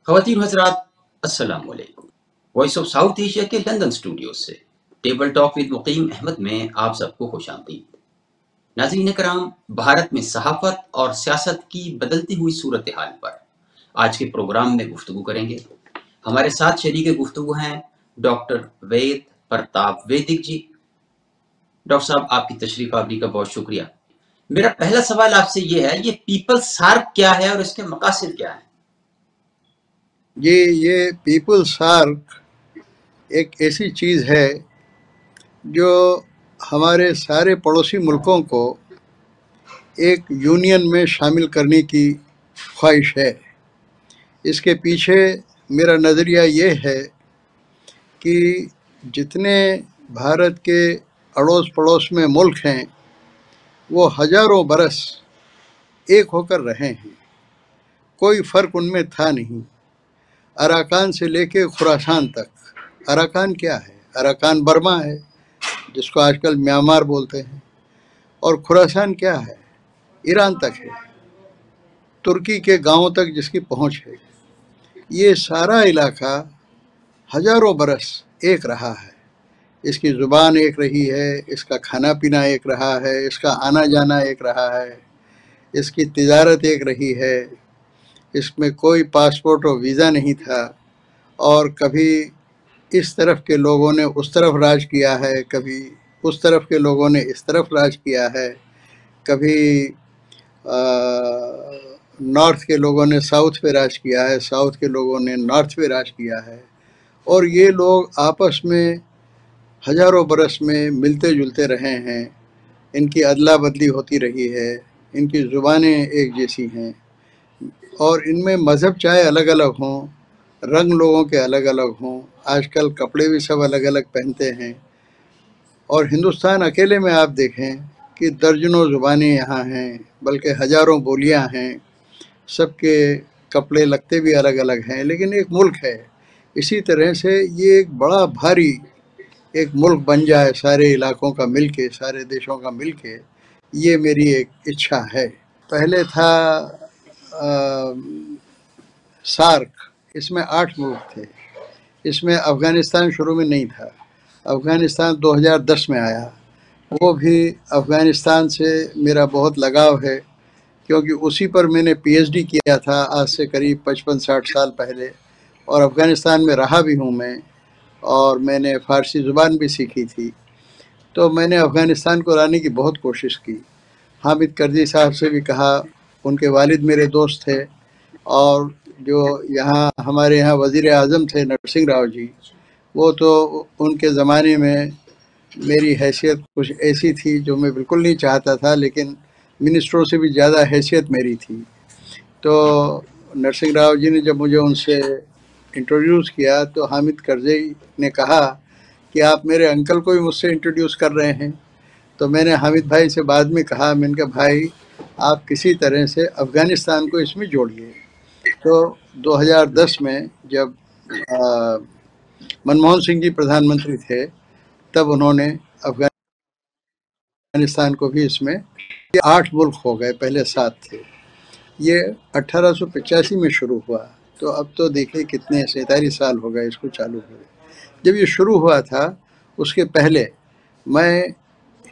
ख़वातीन हज़रात, अस्सलाम वालेकुम। वॉइस ऑफ साउथ एशिया के लंदन स्टूडियो से टेबल टॉक विद मुकीम अहमद में आप सबको खुशामदीद। नाज़रीन कराम, भारत में सहाफ़त और सियासत की बदलती हुई सूरत हाल पर आज के प्रोग्राम में गुफ्तगू करेंगे। हमारे साथ शरीके गुफ्तगू हैं डॉक्टर वेद प्रताप वैदिक जी। डॉक्टर साहब, आपकी तशरीफ़ आवरी का बहुत शुक्रिया। मेरा पहला सवाल आपसे ये है, ये पीपल्स सार्क क्या है और इसके मकासद क्या है? ये पीपल्स सार्क एक ऐसी चीज़ है जो हमारे सारे पड़ोसी मुल्कों को एक यूनियन में शामिल करने की ख्वाहिश है। इसके पीछे मेरा नज़रिया ये है कि जितने भारत के अड़ोस पड़ोस में मुल्क हैं वो हज़ारों बरस एक होकर रहे हैं, कोई फ़र्क उनमें था नहीं। अराकान से लेके खुरासान तक। अराकान क्या है? अराकान बर्मा है, जिसको आजकल म्यांमार बोलते हैं। और खुरासान क्या है? ईरान तक है, तुर्की के गांवों तक जिसकी पहुंच है। ये सारा इलाका हजारों बरस एक रहा है। इसकी ज़ुबान एक रही है, इसका खाना पीना एक रहा है, इसका आना जाना एक रहा है, इसकी तिजारत एक रही है। इसमें कोई पासपोर्ट और वीज़ा नहीं था, और कभी इस तरफ के लोगों ने उस तरफ राज किया है, कभी उस तरफ के लोगों ने इस तरफ राज किया है, कभी नॉर्थ के लोगों ने साउथ पे राज किया है, साउथ के लोगों ने नॉर्थ पे राज किया है। और ये लोग आपस में हजारों बरस में मिलते जुलते रहे हैं। इनकी अदला बदली होती रही है, इनकी ज़ुबानें एक जैसी हैं, और इनमें मज़हब चाहे अलग अलग हों, रंग लोगों के अलग अलग हों, आजकल कपड़े भी सब अलग अलग पहनते हैं। और हिंदुस्तान अकेले में आप देखें कि दर्जनों ज़ुबानें यहाँ हैं, बल्कि हज़ारों बोलियाँ हैं, सबके कपड़े लगते भी अलग अलग हैं, लेकिन एक मुल्क है। इसी तरह से ये एक बड़ा भारी एक मुल्क बन जाए, सारे इलाकों का मिलके, सारे देशों का मिलके, ये मेरी एक इच्छा है। पहले था सार्क, इसमें 8 मुल्क थे। इसमें अफ़गानिस्तान शुरू में नहीं था। अफ़गानिस्तान 2010 में आया। वो भी अफ़गानिस्तान से मेरा बहुत लगाव है, क्योंकि उसी पर मैंने पीएचडी किया था आज से करीब 55-60 साल पहले, और अफ़गानिस्तान में रहा भी हूँ मैं, और मैंने फ़ारसी ज़ुबान भी सीखी थी। तो मैंने अफ़गानिस्तान को लाने की बहुत कोशिश की। हामिद करज़ी साहब से भी कहा, उनके वालिद मेरे दोस्त थे, और जो यहाँ हमारे यहाँ वज़ीर आज़म थे नरसिंह राव जी, वो तो उनके ज़माने में मेरी हैसियत कुछ ऐसी थी जो मैं बिल्कुल नहीं चाहता था, लेकिन मिनिस्टरों से भी ज़्यादा हैसियत मेरी थी। तो नरसिंह राव जी ने जब मुझे उनसे इंट्रोड्यूस किया, तो हामिद करज़ई ने कहा कि आप मेरे अंकल को भी मुझसे इंट्रोड्यूस कर रहे हैं। तो मैंने हामिद भाई से बाद में कहा, मैंने कहा भाई आप किसी तरह से अफ़गानिस्तान को इसमें जोड़िए। तो 2010 में जब मनमोहन सिंह जी प्रधानमंत्री थे, तब उन्होंने अफ़गानिस्तान को भी इसमें 8 मुल्क हो गए, पहले 7 थे। ये 1885 में शुरू हुआ, तो अब तो देखिए कितने 47 साल हो गए इसको चालू हुए। जब ये शुरू हुआ था, उसके पहले मैं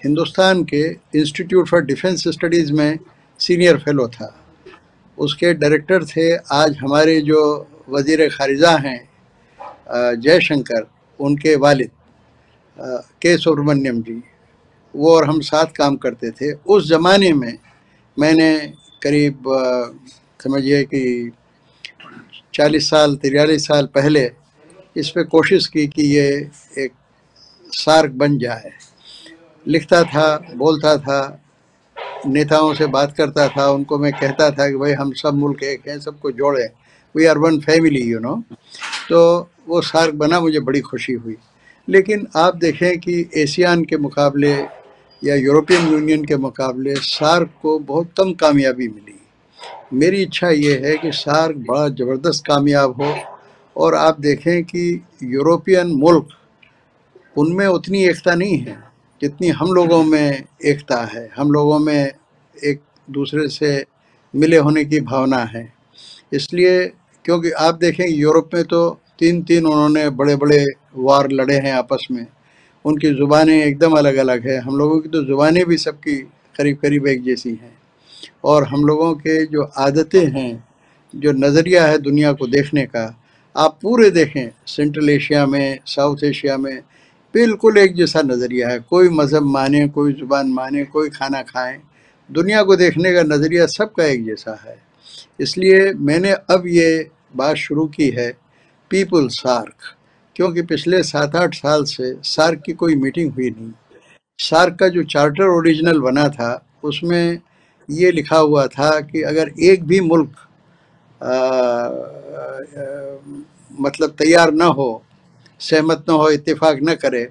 हिंदुस्तान के इंस्टीट्यूट फॉर डिफेंस स्टडीज़ में सीनियर फेलो था। उसके डायरेक्टर थे आज हमारे जो वज़ीर ख़ारिजा हैं जयशंकर, उनके वालिद के सुब्रमण्यम जी, वो और हम साथ काम करते थे। उस ज़माने में मैंने करीब समझिए कि 40 साल 43 साल पहले इस पे कोशिश की कि ये एक सार्क बन जाए। लिखता था, बोलता था, नेताओं से बात करता था, उनको मैं कहता था कि भाई हम सब मुल्क एक हैं, सबको जोड़ें, we are one family, you know. तो वो सार्क बना, मुझे बड़ी खुशी हुई। लेकिन आप देखें कि एशियान के मुकाबले या यूरोपियन यूनियन के मुकाबले सार्क को बहुत कम कामयाबी मिली। मेरी इच्छा ये है कि सार्क बड़ा ज़बरदस्त कामयाब हो, और आप देखें कि यूरोपियन मुल्क, उनमें उतनी एकता नहीं है जितनी हम लोगों में एकता है। हम लोगों में एक दूसरे से मिले होने की भावना है। इसलिए क्योंकि आप देखें यूरोप में तो 3-3 उन्होंने बड़े-बड़े वार लड़े हैं आपस में। उनकी ज़ुबानें एकदम अलग-अलग है। हम लोगों की तो ज़ुबानें भी सबकी करीब-करीब एक जैसी हैं। और हम लोगों के जो आदतें हैं, जो नज़रिया है दुनिया को देखने का, आप पूरे देखें सेंट्रल एशिया में, साउथ एशिया में बिल्कुल एक जैसा नज़रिया है। कोई मज़हब माने, कोई ज़ुबान माने, कोई खाना खाएँ, दुनिया को देखने का नज़रिया सबका एक जैसा है। इसलिए मैंने अब ये बात शुरू की है पीपल सार्क, क्योंकि पिछले 7-8 साल से सार्क की कोई मीटिंग हुई नहीं। सार्क का जो चार्टर ओरिजिनल बना था उसमें ये लिखा हुआ था कि अगर एक भी मुल्क मतलब तैयार ना हो, सहमत ना हो, इत्तेफाक न करे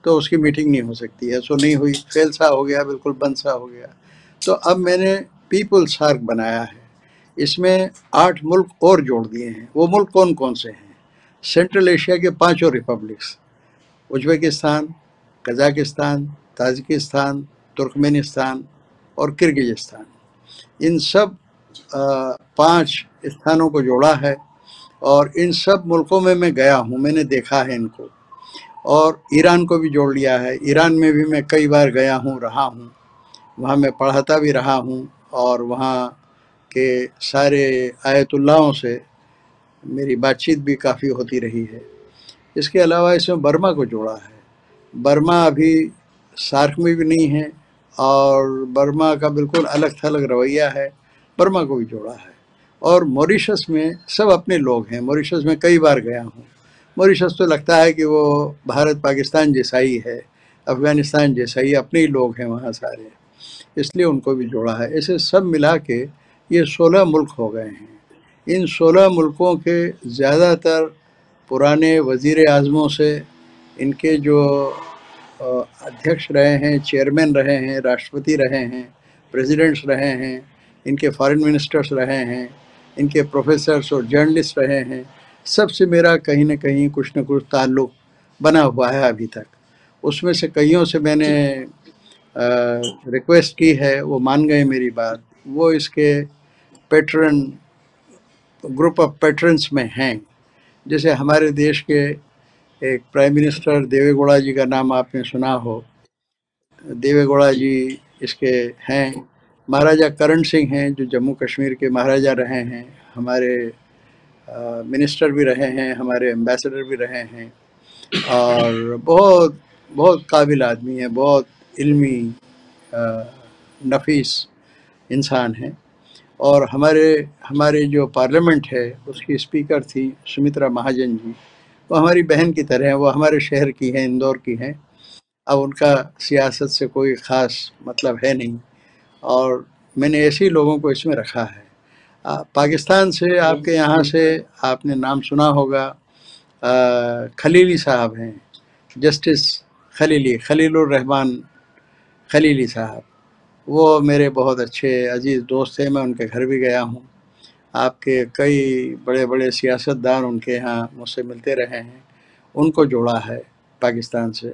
तो उसकी मीटिंग नहीं हो सकती है। सो नहीं हुई, फेल सा हो गया, बिल्कुल बंद सा हो गया। तो अब मैंने पीपल सार्क बनाया है। इसमें 8 मुल्क और जोड़ दिए हैं। वो मुल्क कौन कौन से हैं? सेंट्रल एशिया के 5 republics, Uzbekistan, Kazakhstan, Tajikistan, Turkmenistan और किर्गिज़स्तान। इन सब 5 स्थानों को जोड़ा है और इन सब मुल्कों में मैं गया हूँ, मैंने देखा है इनको। और ईरान को भी जोड़ लिया है। ईरान में भी मैं कई बार गया हूँ, रहा हूँ। वहाँ मैं पढ़ाता भी रहा हूँ और वहाँ के सारे आयतुल्लाहों से मेरी बातचीत भी काफ़ी होती रही है। इसके अलावा इसमें बर्मा को जोड़ा है। बर्मा अभी सार्क में भी नहीं है और बर्मा का बिल्कुल अलग थलग रवैया है, बर्मा को भी जोड़ा है। और मॉरिशस में सब अपने लोग हैं। मॉरिशस में कई बार गया हूँ। मॉरिशस तो लगता है कि वो भारत पाकिस्तान जैसा ही है, अफ़गानिस्तान जैसा ही, अपने ही लोग हैं वहाँ सारे, इसलिए उनको भी जोड़ा है। ऐसे सब मिला के ये 16 मुल्क हो गए हैं। इन 16 मुल्कों के ज़्यादातर पुराने वज़ीर आज़मों से, इनके जो अध्यक्ष रहे हैं, चेयरमैन रहे हैं, राष्ट्रपति रहे हैं, प्रेसिडेंट्स रहे हैं, इनके फॉरेन मिनिस्टर्स रहे हैं, इनके प्रोफेसर्स और जर्नलिस्ट रहे हैं, सबसे मेरा कहीं न कहीं कुछ न कुछ ताल्लुक़ बना हुआ है अभी तक। उसमें से कईयों से मैंने रिक्वेस्ट की है, वो मान गए मेरी बात। वो इसके पैट्रन, ग्रुप ऑफ पैट्रन्स में हैं। जैसे हमारे देश के एक प्राइम मिनिस्टर देवेगौड़ा जी का नाम आपने सुना हो। देवेगौड़ा जी इसके हैं। महाराजा करण सिंह हैं जो जम्मू कश्मीर के महाराजा रहे हैं, हमारे मिनिस्टर भी रहे हैं, हमारे एम्बेसडर भी रहे हैं और बहुत बहुत काबिल आदमी है, बहुत इल्मी नफीस इंसान हैं। और हमारे जो पार्लियामेंट है उसकी स्पीकर थी सुमित्रा महाजन जी। वो हमारी बहन की तरह हैं, वो हमारे शहर की हैं, इंदौर की हैं। अब उनका सियासत से कोई ख़ास मतलब है नहीं और मैंने ऐसे ही लोगों को इसमें रखा है। पाकिस्तान से आपके यहाँ से आपने नाम सुना होगा, खलीली साहब हैं, जस्टिस खलीलुर रहमान खलीली साहब। वो मेरे बहुत अच्छे अजीज़ दोस्त हैं, मैं उनके घर भी गया हूँ। आपके कई बड़े-बड़े सियासतदान उनके यहाँ मुझसे मिलते रहे हैं, उनको जोड़ा है पाकिस्तान से।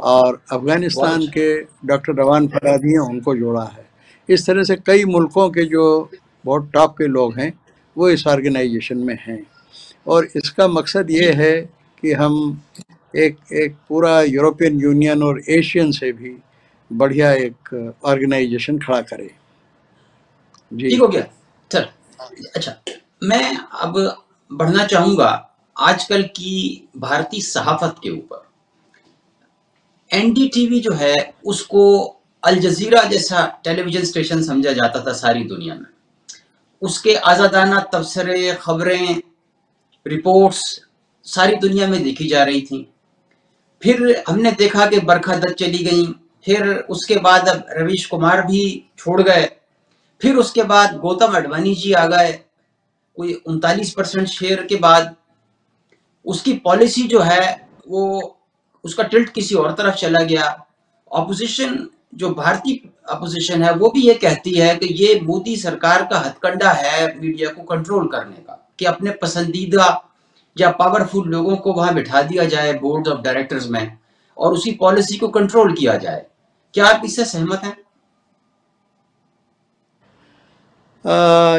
और अफ़गानिस्तान के डॉक्टर रवान फरादी हैं, उनको जोड़ा है। इस तरह से कई मुल्कों के जो बहुत टॉप के लोग हैं, वो इस ऑर्गेनाइजेशन में हैं। और इसका मकसद ये है कि हम एक एक पूरा यूरोपियन यूनियन और एशियन से भी बढ़िया एक ऑर्गेनाइजेशन खड़ा करें। जी। ठीक हो गया सर। अच्छा, मैं अब बढ़ना चाहूंगा आजकल की भारतीय सहाफत के ऊपर। एनडीटीवी जो है उसको अल जजीरा जैसा टेलीविजन स्टेशन समझा जाता था सारी दुनिया में। उसके आज़ादाना तबसरे, खबरें, रिपोर्ट्स सारी दुनिया में देखी जा रही थी। फिर हमने देखा कि बरखा दत्त चली गई, फिर उसके बाद अब रवीश कुमार भी छोड़ गए, फिर उसके बाद गौतम अडवाणी जी आ गए कोई 39% शेयर के बाद। उसकी पॉलिसी जो है वो उसका टिल्ट किसी और तरफ चला गया। ऑपोजिशन जो भारतीय अपोजिशन है वो भी ये कहती है कि ये मोदी सरकार का हथकंडा है मीडिया को कंट्रोल करने का, कि अपने पसंदीदा या पावरफुल लोगों को वहां बिठा दिया जाए बोर्ड ऑफ डायरेक्टर्स में और उसी पॉलिसी को कंट्रोल किया जाए। क्या आप इससे सहमत हैं?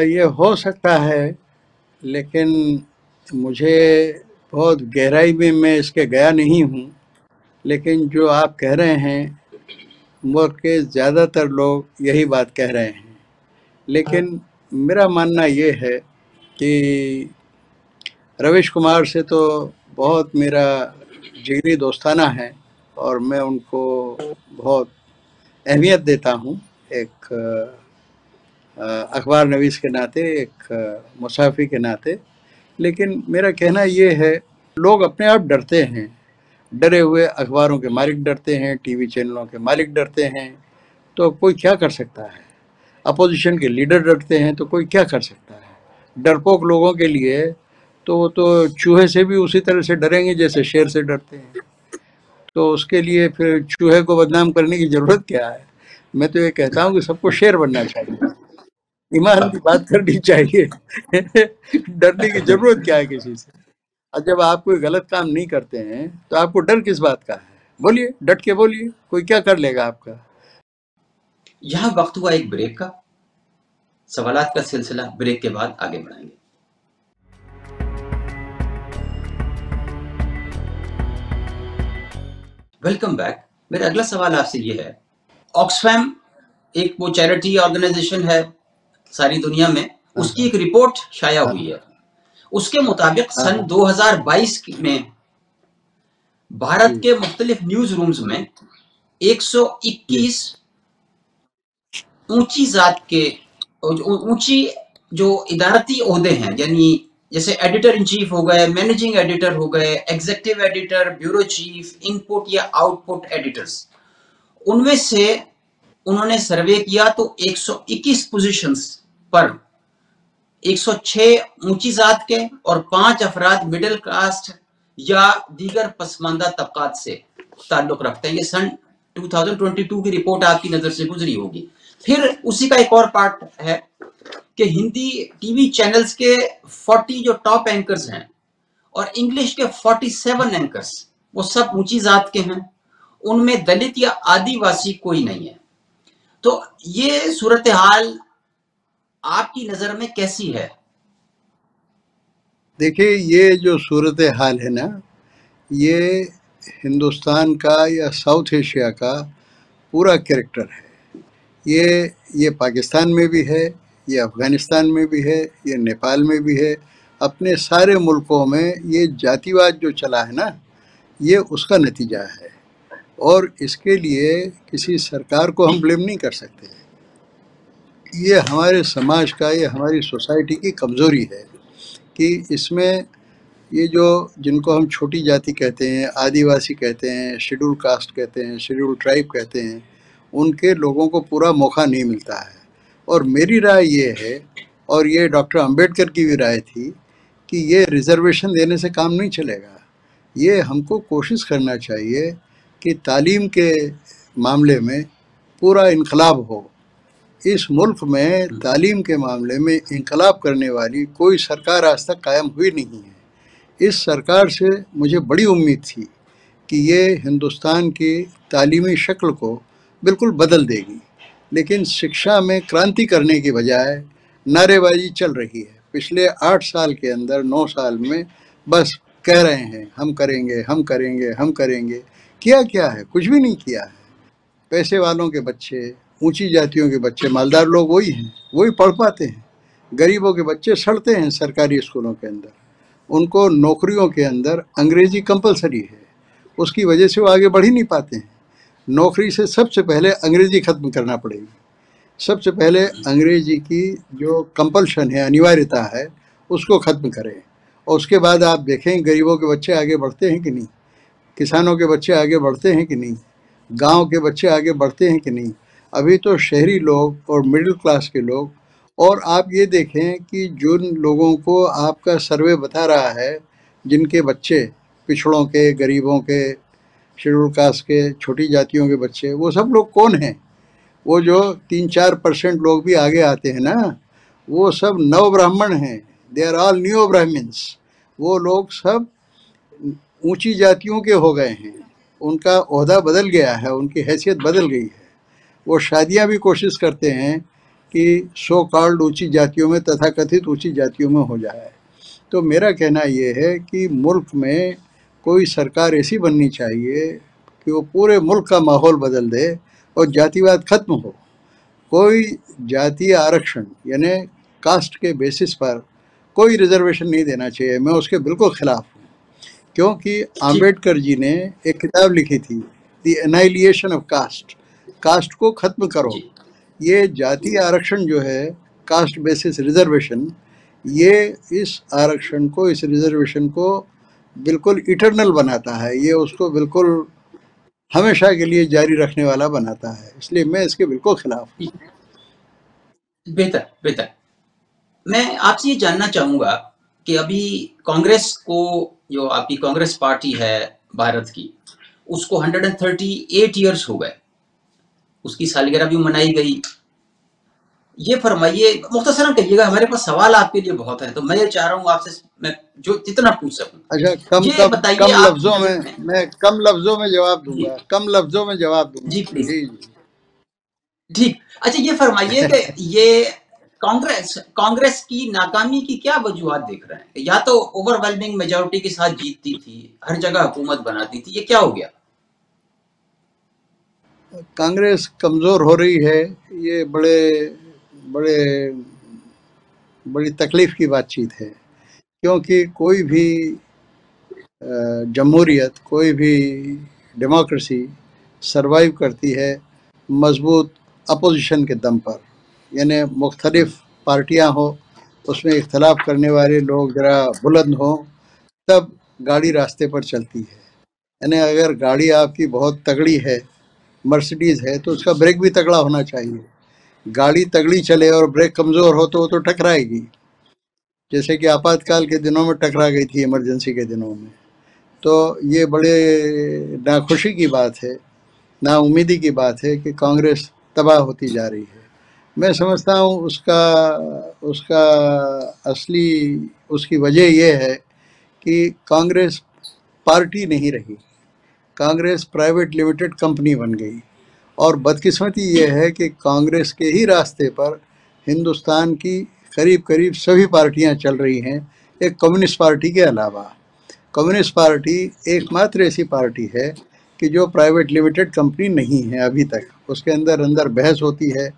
ये हो सकता है लेकिन मुझे बहुत गहराई में मैं इसके गया नहीं हूँ। लेकिन जो आप कह रहे हैं, मुल्क के ज़्यादातर लोग यही बात कह रहे हैं। लेकिन मेरा मानना ये है कि रवीश कुमार से तो बहुत मेरा जिगरी दोस्ताना है और मैं उनको बहुत अहमियत देता हूँ, एक अखबार नवीस के नाते, एक मुसाफ़ी के नाते। लेकिन मेरा कहना ये है, लोग अपने आप डरते हैं। डरे हुए अखबारों के मालिक डरते हैं, टीवी चैनलों के मालिक डरते हैं, तो कोई क्या कर सकता है? अपोजिशन के लीडर डरते हैं तो कोई क्या कर सकता है? डरपोक लोगों के लिए तो वो तो चूहे से भी उसी तरह से डरेंगे जैसे शेर से डरते हैं। तो उसके लिए फिर चूहे को बदनाम करने की ज़रूरत क्या है? मैं तो ये कहता हूँ कि सबको शेर बनना चाहिए, ईमान की बात करनी चाहिए। डरने की ज़रूरत क्या है किसी से? और जब आप कोई गलत काम नहीं करते हैं तो आपको डर किस बात का है? बोलिए, डट के बोलिए, कोई क्या कर लेगा आपका? यहाँ वक्त हुआ एक ब्रेक का। सवालात का सिलसिला ब्रेक के बाद आगे बढ़ाएंगे। Welcome back. मेरा अगला सवाल आपसे ये है, ऑक्सफैम एक वो चैरिटी ऑर्गेनाइजेशन है सारी दुनिया में, उसकी एक रिपोर्ट शाया हुई है। उसके मुताबिक सन 2022 में भारत के मुख्तलिफ न्यूज रूम्स में 121 ऊंची जात के ऊंची जो इदारती ओहदे हैं, यानी जैसे एडिटर इन चीफ हो गए, मैनेजिंग एडिटर हो गए, executive editor, bureau chief, input या आउटपुट एडिटर्स, उनमें से उन्होंने सर्वे किया तो 121 पोजीशंस पर 106 ऊंची जात के और 5 अफराद मिडिल कास्ट या दीगर पसमानदा तबकात से ताल्लुक रखते हैं। ये सन 2022 की रिपोर्ट आपकी नजर से गुजरी होगी। फिर उसी का एक और पार्ट है कि हिंदी टीवी चैनल्स के 40 जो टॉप एंकर्स हैं और इंग्लिश के 47 एंकर्स वो सब ऊंची जात के हैं, उनमें दलित या आदिवासी कोई नहीं है। तो ये सूरत हाल आपकी नजर में कैसी है? देखिए, ये जो सूरत हाल है ना, ये हिंदुस्तान का या साउथ एशिया का पूरा कैरेक्टर है। ये पाकिस्तान में भी है, ये अफ़गानिस्तान में भी है, ये नेपाल में भी है। अपने सारे मुल्कों में ये जातिवाद जो चला है ना, ये उसका नतीजा है। और इसके लिए किसी सरकार को हम ब्लेम नहीं कर सकते। ये हमारे समाज का, ये हमारी सोसाइटी की कमज़ोरी है कि इसमें ये जो जिनको हम छोटी जाति कहते हैं, आदिवासी कहते हैं, शेड्यूल कास्ट कहते हैं, शेड्यूल ट्राइब कहते हैं, उनके लोगों को पूरा मौका नहीं मिलता है। और मेरी राय ये है, और ये डॉक्टर अंबेडकर की भी राय थी, कि ये रिजर्वेशन देने से काम नहीं चलेगा। ये हमको कोशिश करना चाहिए कि तालीम के मामले में पूरा इनकलाब हो। इस मुल्क में तालीम के मामले में इनकलाब करने वाली कोई सरकार आज तक कायम हुई नहीं है। इस सरकार से मुझे बड़ी उम्मीद थी कि ये हिंदुस्तान की तालीमी शक्ल को बिल्कुल बदल देगी, लेकिन शिक्षा में क्रांति करने की बजाय नारेबाजी चल रही है। पिछले 8 साल के अंदर, 9 साल में बस कह रहे हैं हम करेंगे, हम करेंगे, हम करेंगे। किया क्या है? कुछ भी नहीं किया है। पैसे वालों के बच्चे, ऊंची जातियों के बच्चे, मालदार लोग वही हैं, वही पढ़ पाते हैं। गरीबों के बच्चे सड़ते हैं सरकारी स्कूलों के अंदर। उनको नौकरियों के अंदर अंग्रेजी कंपलसरी है, उसकी वजह से वो आगे बढ़ ही नहीं पाते हैं। नौकरी से सबसे पहले अंग्रेजी ख़त्म करना पड़ेगी। सबसे पहले अंग्रेजी की जो कंपल्शन है, अनिवार्यता है, उसको ख़त्म करें। और उसके बाद आप देखें गरीबों के बच्चे आगे बढ़ते हैं कि नहीं, किसानों के बच्चे आगे बढ़ते हैं कि नहीं, गांव के बच्चे आगे बढ़ते हैं कि नहीं। अभी तो शहरी लोग और मिडिल क्लास के लोग, और आप ये देखें कि जिन लोगों को आपका सर्वे बता रहा है, जिनके बच्चे पिछड़ों के, गरीबों के, शेड्यूल कास्ट के, छोटी जातियों के बच्चे, वो सब लोग कौन हैं? वो जो 3-4% लोग भी आगे आते हैं ना, वो सब नव ब्राह्मण हैं। They are all new Brahmins. वो लोग सब ऊंची जातियों के हो गए हैं, उनका ओहदा बदल गया है, उनकी हैसियत बदल गई है। वो शादियां भी कोशिश करते हैं कि सो कॉल्ड ऊंची जातियों में, तथाकथित ऊंची जातियों में हो जाए। तो मेरा कहना ये है कि मुल्क में कोई सरकार ऐसी बननी चाहिए कि वो पूरे मुल्क का माहौल बदल दे और जातिवाद खत्म हो। कोई जातीय आरक्षण यानी कास्ट के बेसिस पर कोई रिजर्वेशन नहीं देना चाहिए, मैं उसके बिल्कुल खिलाफ हूँ। क्योंकि जी आम्बेडकर जी ने एक किताब लिखी थी, द एनाइलिएशन ऑफ कास्ट, कास्ट को खत्म करो। जी ये जातीय आरक्षण जो है, कास्ट बेसिस रिजर्वेशन, ये इस आरक्षण को, इस रिजर्वेशन को बिल्कुल इटरनल बनाता है, ये उसको बिल्कुल हमेशा के लिए जारी रखने वाला बनाता है, इसलिए मैं इसके बिल्कुल खिलाफ हूँ। जी, बेहतर बेहतर। मैं आपसे ये जानना चाहूंगा कि अभी कांग्रेस को, जो आपकी कांग्रेस पार्टी है भारत की, उसको 138 ईयर्स हो गए, उसकी सालगिरह भी मनाई गई। ये फरमाइए, मुख्तसरन कहिएगा, हमारे पास सवाल आपके लिए बहुत है, तो मैं ये चाह रहा हूँ आपसे, मैं जो जितना पूछ सकूं। अच्छा, कम ये कम बताइए कम आपकी लफ्जों नजर में, में। मैं कम लफ्जों में जवाब जी दूंगा, कम लफ्जों में जवाब जी दूंगा। प्लीज। जी जी। ठीक। अच्छा, ये फरमाइए कि ये कांग्रेस कांग्रेस की नाकामी की क्या वजूहत देख रहे हैं? या तो ओवरवेलमिंग मेजोरिटी के साथ जीतती थी, हर जगह हुकूमत बनाती थी, ये क्या हो गया? कांग्रेस कमज़ोर हो रही है, ये बड़े बड़े बड़ी तकलीफ की बातचीत है। क्योंकि कोई भी जमहूरियत, कोई भी डेमोक्रेसी सरवाइव करती है मजबूत अपोजिशन के दम पर, यानी हम्म, मुख्तलिफ पार्टियां हो, उसमें इख्तलाफ करने वाले लोग ज़रा बुलंद हों, तब गाड़ी रास्ते पर चलती है। यानी अगर गाड़ी आपकी बहुत तगड़ी है, मर्सिडीज़ है, तो उसका ब्रेक भी तगड़ा होना चाहिए। गाड़ी तगड़ी चले और ब्रेक कमज़ोर हो तो वो तो टकराएगी, जैसे कि आपातकाल के दिनों में टकरा गई थी, इमरजेंसी के दिनों में। तो ये बड़े नाखुशी की बात है, नाउमीदी की बात है कि कांग्रेस तबाह होती जा रही है। मैं समझता हूँ उसका उसका असली उसकी वजह ये है कि कांग्रेस पार्टी नहीं रही, कांग्रेस प्राइवेट लिमिटेड कंपनी बन गई। और बदकिस्मती ये है कि कांग्रेस के ही रास्ते पर हिंदुस्तान की करीब करीब सभी पार्टियां चल रही हैं, एक कम्युनिस्ट पार्टी के अलावा। कम्युनिस्ट पार्टी एकमात्र ऐसी पार्टी है कि जो प्राइवेट लिमिटेड कंपनी नहीं है अभी तक। उसके अंदर अंदर बहस होती है,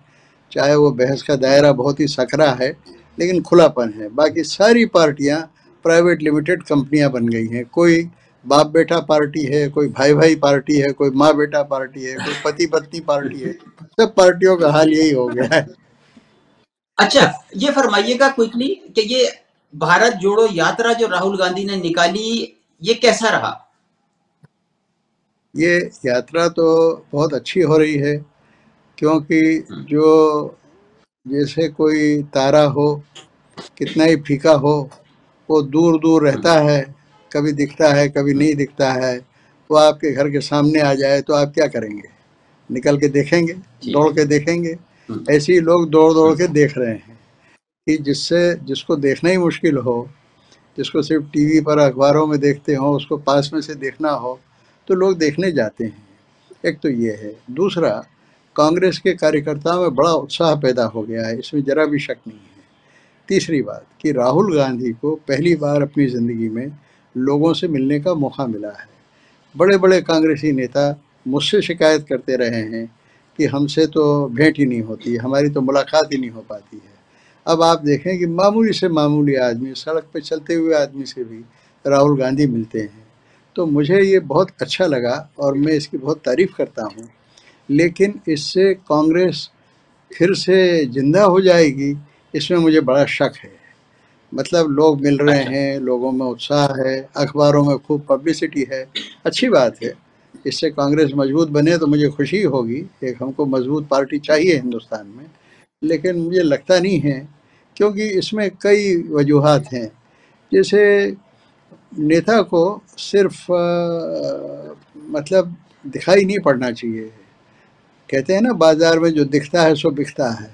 चाहे वो बहस का दायरा बहुत ही सकरा है, लेकिन खुलापन है। बाकी सारी पार्टियां प्राइवेट लिमिटेड कंपनियां बन गई हैं। कोई बाप बेटा पार्टी है, कोई भाई भाई पार्टी है, कोई माँ बेटा पार्टी है, कोई पति पत्नी पार्टी है। सब पार्टियों का हाल यही हो गया है। अच्छा, ये फरमाइएगा क्विकली कि ये भारत जोड़ो यात्रा जो राहुल गांधी ने निकाली, ये कैसा रहा? ये यात्रा तो बहुत अच्छी हो रही है, क्योंकि हम्म, जो जैसे कोई तारा हो, कितना ही फीका हो, वो दूर दूर हम्म, रहता है, कभी दिखता है कभी हम्म, नहीं दिखता है। वो आपके घर के सामने आ जाए तो आप क्या करेंगे? निकल के देखेंगे, जी, दौड़ के देखेंगे। हम्म, ऐसे ही लोग दौड़ दौड़ हम्म, के देख रहे हैं कि जिसको देखना ही मुश्किल हो, जिसको सिर्फ टीवी पर अखबारों में देखते हो, उसको पास में से देखना हो, तो लोग देखने जाते हैं। एक तो ये है। दूसरा, कांग्रेस के कार्यकर्ताओं में बड़ा उत्साह पैदा हो गया है, इसमें जरा भी शक नहीं है। तीसरी बात कि राहुल गांधी को पहली बार अपनी ज़िंदगी में लोगों से मिलने का मौका मिला है। बड़े बड़े कांग्रेसी नेता मुझसे शिकायत करते रहे हैं कि हमसे तो भेंट ही नहीं होती, हमारी तो मुलाकात ही नहीं हो पाती है। अब आप देखें कि मामूली से मामूली आदमी, सड़क पे चलते हुए आदमी से भी राहुल गांधी मिलते हैं। तो मुझे ये बहुत अच्छा लगा और मैं इसकी बहुत तारीफ़ करता हूँ। लेकिन इससे कांग्रेस फिर से जिंदा हो जाएगी, इसमें मुझे बड़ा शक है। मतलब लोग मिल रहे अच्छा, हैं, लोगों में उत्साह है, अखबारों में खूब पब्लिसिटी है, अच्छी बात है। इससे कांग्रेस मजबूत बने तो मुझे खुशी होगी, एक हमको मजबूत पार्टी चाहिए हिंदुस्तान में। लेकिन मुझे लगता नहीं है, क्योंकि इसमें कई वजूहात हैं। जैसे नेता को सिर्फ मतलब दिखाई नहीं पड़ना चाहिए। कहते हैं ना, बाजार में जो दिखता है सो बिकता है।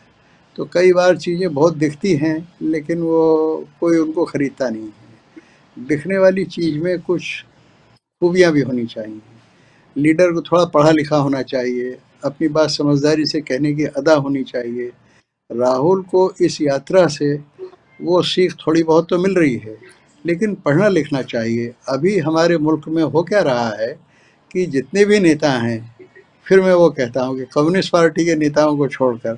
तो कई बार चीज़ें बहुत दिखती हैं, लेकिन वो कोई उनको ख़रीदता नहीं है। दिखने वाली चीज़ में कुछ खूबियाँ भी होनी चाहिए। लीडर को थोड़ा पढ़ा लिखा होना चाहिए, अपनी बात समझदारी से कहने की अदा होनी चाहिए। राहुल को इस यात्रा से वो सीख थोड़ी बहुत तो मिल रही है। लेकिन पढ़ना लिखना चाहिए। अभी हमारे मुल्क में हो क्या रहा है कि जितने भी नेता हैं, फिर मैं वो कहता हूँ कि कम्युनिस्ट पार्टी के नेताओं को छोड़कर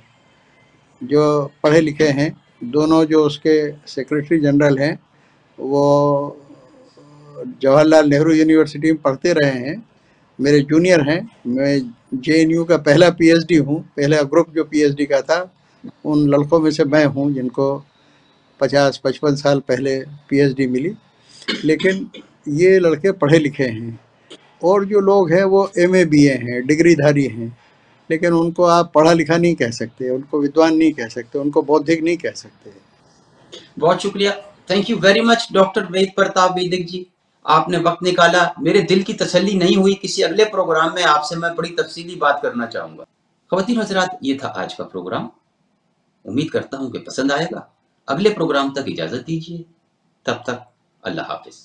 जो पढ़े लिखे हैं, दोनों जो उसके सेक्रेटरी जनरल हैं, वो जवाहरलाल नेहरू यूनिवर्सिटी में पढ़ते रहे हैं, मेरे जूनियर हैं। मैं जेएनयू का पहला पीएचडी हूँ, पहला ग्रुप जो पीएचडी का था उन लड़कों में से मैं हूँ जिनको 50-55 साल पहले पीएचडी मिली। लेकिन ये लड़के पढ़े लिखे हैं, और जो लोग हैं वो एमए बीए हैं, डिग्रीधारी हैं, लेकिन उनको आप पढ़ा लिखा नहीं कह सकते, उनको विद्वान नहीं कह सकते, उनको बौद्धिक नहीं कह सकते। बहुत शुक्रिया, thank you very much doctor Ved Pratap Vaidik ji, आपने वक्त निकाला। मेरे दिल की तसल्ली नहीं हुई, किसी अगले प्रोग्राम में आपसे मैं बड़ी तफसीली बात करना चाहूंगा। ख्वातीन हज़रात, ये था आज का प्रोग्राम। उम्मीद करता हूं कि पसंद आएगा। अगले प्रोग्राम तक इजाजत दीजिए, तब तक अल्लाह हाफिज।